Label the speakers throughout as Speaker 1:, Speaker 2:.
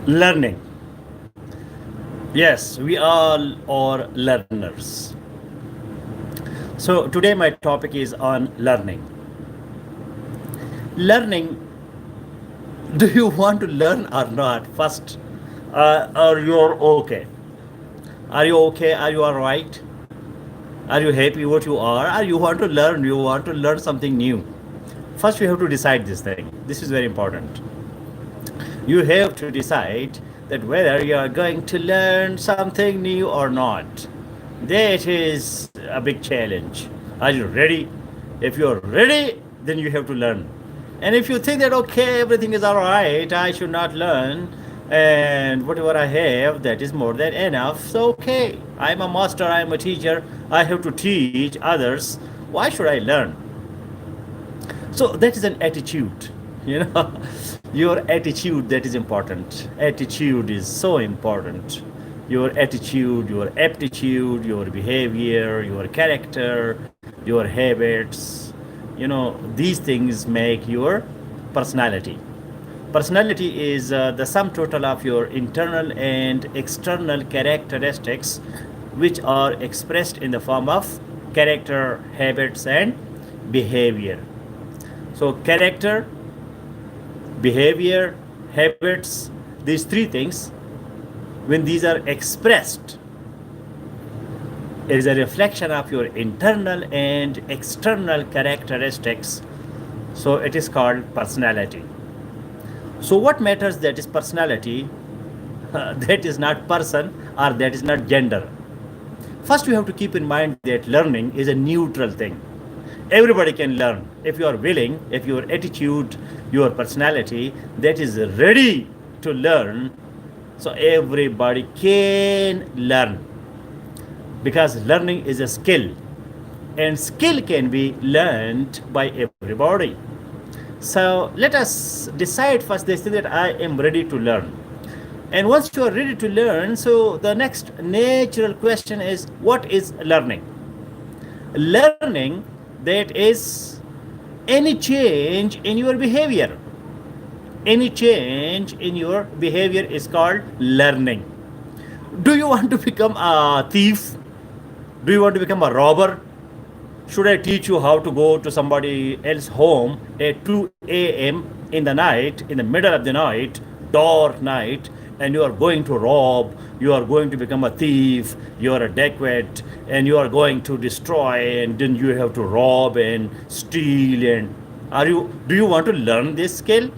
Speaker 1: Learning. Yes, we all are learners. So today my topic is on learning. Learning, do you want to learn or not? First, are you okay? Are you okay? Are you all right? Are you happy what you are? Or you want to learn? You want to learn something new? First, we have to decide this thing. This is very important. You have to decide that whether you are going to learn something new or not. That is a big challenge. Are you ready? If you're ready, then you have to learn. And if you think that okay, everything is all right, I should not learn, and whatever I have, that is more than enough. So okay, I'm a master, I'm a teacher, I have to teach others. Why should I learn? So that is an attitude, you know. Your attitude, that is important. Attitude is so important. Your attitude, your aptitude, your behavior, your character, your habits, these things make your personality. Personality is the sum total of your internal and external characteristics, which are expressed in the form of character, habits, and behavior. So, character, behavior, habits, these three things, when these are expressed, it is a reflection of your internal and external characteristics. So, it is called personality. So, what matters, that is personality, that is not person or that is not gender. First, you have to keep in mind that learning is a neutral thing. Everybody can learn if you are willing, if your attitude, your personality that is ready to learn. So, everybody can learn because learning is a skill, and skill can be learned by everybody. So let us decide first this thing that I am ready to learn. And once you are ready to learn, so the next natural question is what is learning? Learning, that is any change in your behavior. Any change in your behavior is called learning. Do you want to become a thief? Do you want to become a robber? Should I teach you how to go to somebody else's home at 2 a.m. in the night, in the middle of the night, dark night, and you are going to rob, you are going to become a thief, you are a dacoit, and you are going to destroy, and then you have to rob and steal, and do you want to learn this skill?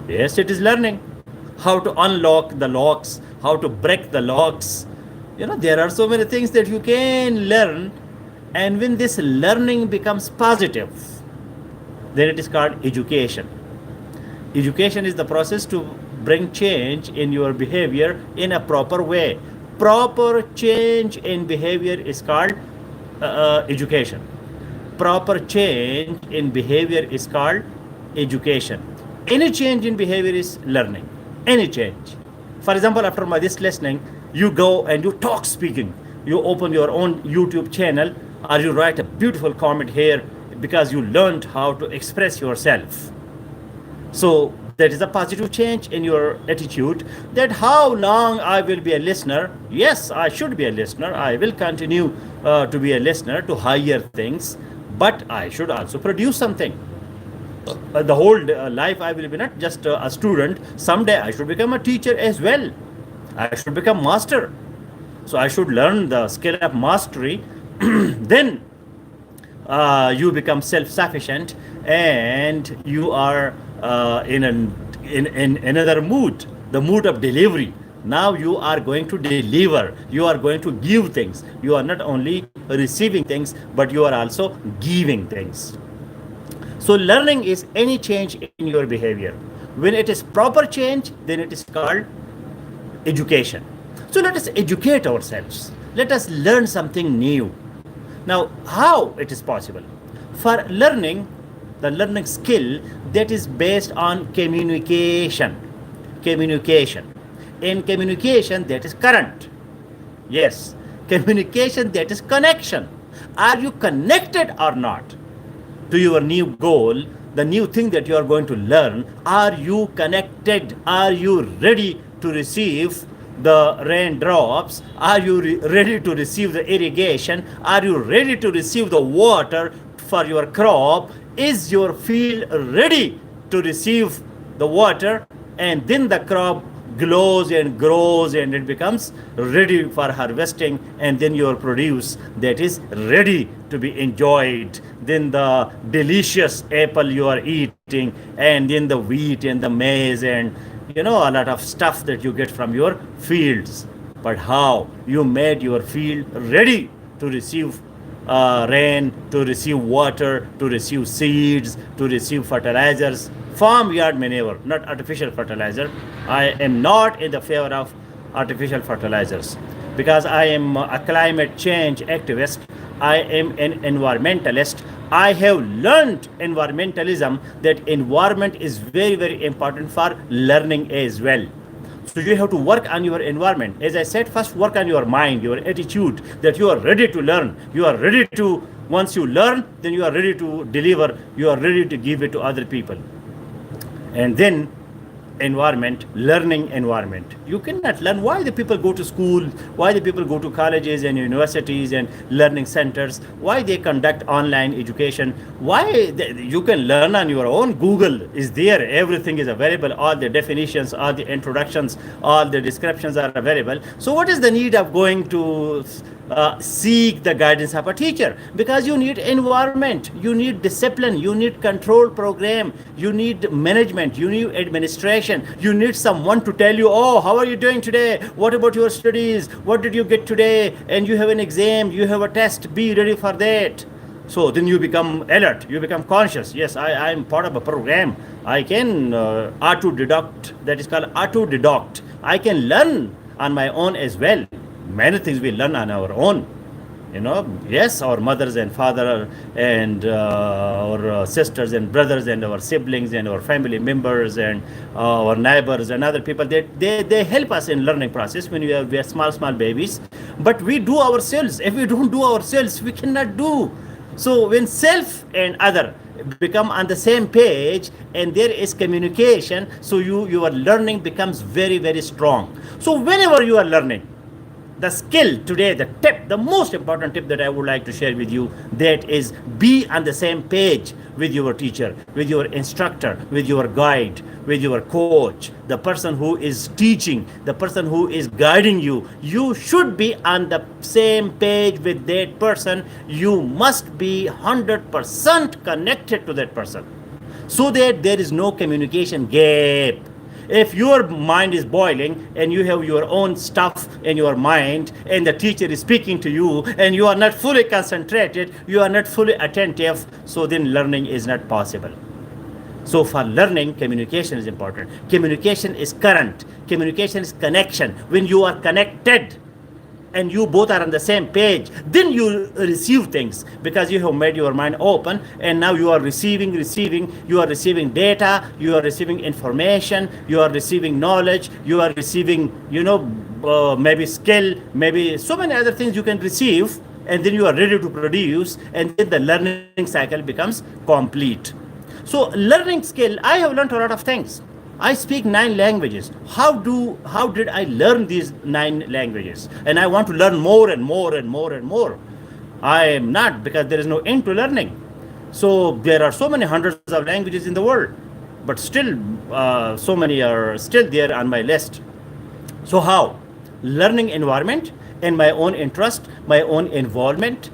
Speaker 1: Yes, it is learning. How to unlock the locks, how to break the locks. There are so many things that you can learn, and when this learning becomes positive, then it is called education. Education is the process to bring change in your behavior in a proper way. Proper change in behavior is called education. Proper change in behavior is called education. Any change in behavior is learning. Any change. For example, after this listening, you go and you talk speaking. You open your own YouTube channel, or you write a beautiful comment here because you learned how to express yourself. So that is a positive change in your attitude. That how long I will be a listener? Yes, I should be a listener. I will continue to be a listener to higher things, but I should also produce something. The whole life I will be not just a student. Someday I should become a teacher as well. I should become master. So I should learn the skill of mastery. Then you become self-sufficient, and you are in another mood, the mood of delivery. Now you are going to deliver, you are going to give things. You are not only receiving things, but you are also giving things. So learning is any change in your behavior. When it is proper change, then it is called education. So let us educate ourselves. Let us learn something new. Now, how it is possible? For learning, the learning skill that is based on communication. Communication. In communication, that is current. Yes. Communication, that is connection. Are you connected or not to your new goal, the new thing that you are going to learn, are you connected? Are you ready to receive the raindrops? Are you ready to receive the irrigation? Are you ready to receive the water for your crop? Is your field ready to receive the water? And then the crop glows and grows and it becomes ready for harvesting, and then your produce that is ready to be enjoyed. Then the delicious apple you are eating, and then the wheat and the maize and a lot of stuff that you get from your fields. But how you made your field ready to receive rain, to receive water, to receive seeds, to receive fertilizers, farmyard manure, not artificial fertilizer. I am not in the favor of artificial fertilizers because I am a climate change activist. I am an environmentalist. I have learned environmentalism, that environment is very, very important for learning as well. So you have to work on your environment. As I said, first work on your mind, your attitude, that you are ready to learn. You are ready to, once you learn, then you are ready to deliver. You are ready to give it to other people. And then environment, learning environment. You cannot learn. Why the people go to school? Why the people go to colleges and universities and learning centers? Why they conduct online education? Why you can learn on your own? Google is there. Everything is available. All the definitions, all the introductions, all the descriptions are available. So what is the need of going to seek the guidance of a teacher? Because you need environment, you need discipline, you need control program, you need management, you need administration, you need someone to tell you, oh, how are you doing today, what about your studies, what did you get today, and you have an exam, you have a test, be ready for that. So then you become alert, you become conscious. Yes, I am part of a program. I can auto-deduct, that is called auto-deduct. I can learn on my own as well. Many things we learn on our own. Yes, our mothers and father and our sisters and brothers and our siblings and our family members and our neighbors and other people, they help us in learning process when we are small babies. But we do ourselves. If we don't do ourselves, we cannot do. So when self and other become on the same page and there is communication, so your learning becomes very, very strong. So whenever you are learning, the skill today, the most important tip that I would like to share with you, that is, be on the same page with your teacher, with your instructor, with your guide, with your coach, the person who is teaching, the person who is guiding you. You should be on the same page with that person. You must be 100% connected to that person so that there is no communication gap. If your mind is boiling and you have your own stuff in your mind and the teacher is speaking to you and you are not fully concentrated, you are not fully attentive, so then learning is not possible. So for learning, communication is important. Communication is current. Communication is connection. When you are connected and you both are on the same page, then you receive things because you have made your mind open, and now you are receiving, you are receiving data, you are receiving information, you are receiving knowledge, you are receiving, maybe skill, maybe so many other things you can receive, and then you are ready to produce, and then the learning cycle becomes complete. So learning skill, I have learned a lot of things. I speak 9 languages. How did I learn these 9 languages? And I want to learn more and more and more and more. I am not, because there is no end to learning. So there are so many hundreds of languages in the world, but still so many are still there on my list. So how? Learning environment and my own interest, my own involvement.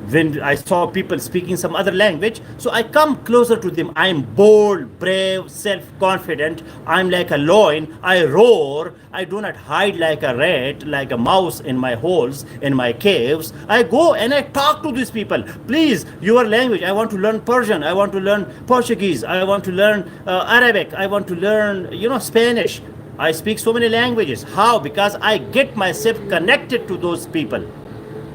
Speaker 1: When I saw people speaking some other language, so I come closer to them. I'm bold, brave, self-confident. I'm like a lion. I roar. I do not hide like a rat, like a mouse in my holes, in my caves. I go and I talk to these people. Please, your language. I want to learn Persian. I want to learn Portuguese. I want to learn Arabic. I want to learn, Spanish. I speak so many languages. How? Because I get myself connected to those people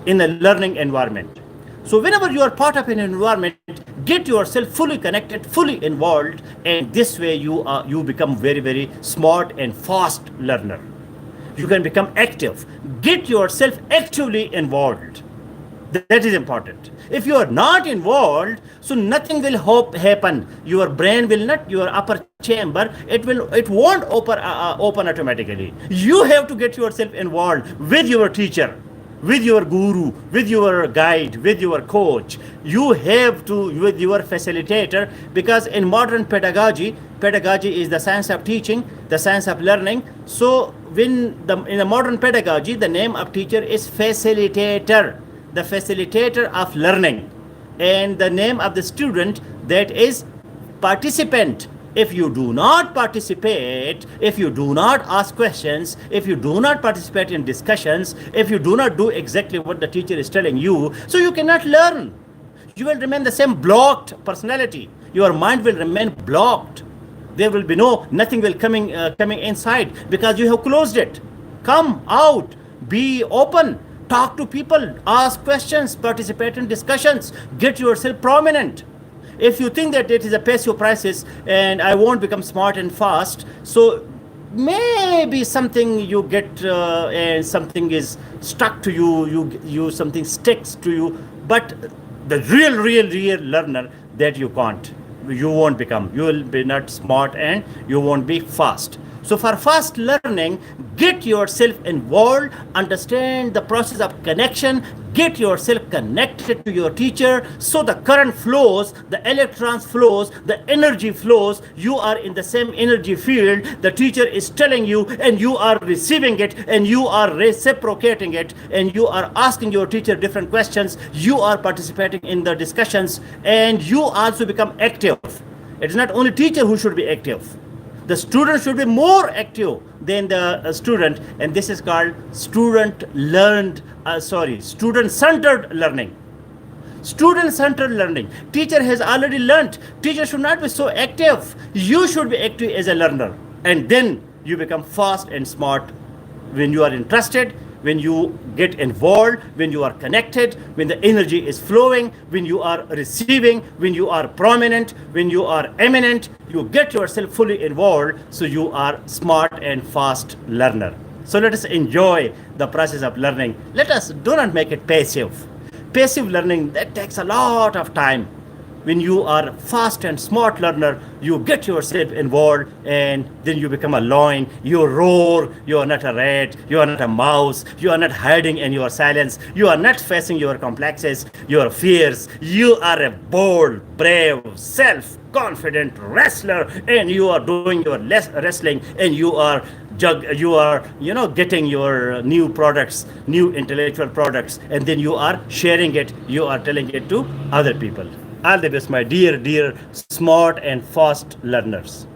Speaker 1: in a learning environment. So whenever you are part of an environment, get yourself fully connected, fully involved, and this way you become very, very smart and fast learner. You can become active. Get yourself actively involved. That is important. If you are not involved, so nothing will happen. Your brain will not, your upper chamber, it won't open automatically. You have to get yourself involved with your teacher, with your guru, with your guide, with your coach. You have to, with your facilitator, because in modern pedagogy, pedagogy is the science of teaching, the science of learning. So in the modern pedagogy, the name of teacher is facilitator, the facilitator of learning, and the name of the student, that is participant. If you do not participate, if you do not ask questions, if you do not participate in discussions, if you do not do exactly what the teacher is telling you, so you cannot learn. You will remain the same blocked personality. Your mind will remain blocked. There will be nothing will coming inside, because you have closed it. Come out, be open, talk to people, ask questions, participate in discussions, get yourself prominent. If you think that it is a passive process and I won't become smart and fast, so maybe something you get and something is stuck to you something sticks to you. But the real learner, that you won't become. You will be not smart and you won't be fast. So for fast learning, get yourself involved, understand the process of connection, get yourself connected to your teacher, so the current flows, the electrons flows, the energy flows, you are in the same energy field, the teacher is telling you and you are receiving it and you are reciprocating it, and you are asking your teacher different questions, you are participating in the discussions, and you also become active. It is not only teacher who should be active. The student should be more active than the student, and this is called student-centered learning. Student-centered learning. Teacher has already learned. Teacher should not be so active. You should be active as a learner, and then you become fast and smart when you are interested, when you get involved, when you are connected, when the energy is flowing, when you are receiving, when you are prominent, when you are eminent, you get yourself fully involved, so you are smart and fast learner. So let us enjoy the process of learning. Do not make it passive. Passive learning, that takes a lot of time. When you are fast and smart learner, you get yourself involved, and then you become a lion. You roar. You are not a rat. You are not a mouse. You are not hiding in your silence. You are not facing your complexes, your fears. You are a bold, brave, self-confident wrestler, and you are doing your wrestling, and you are getting your new products, new intellectual products, and then you are sharing it. You are telling it to other people. All the best, my dear, smart and fast learners.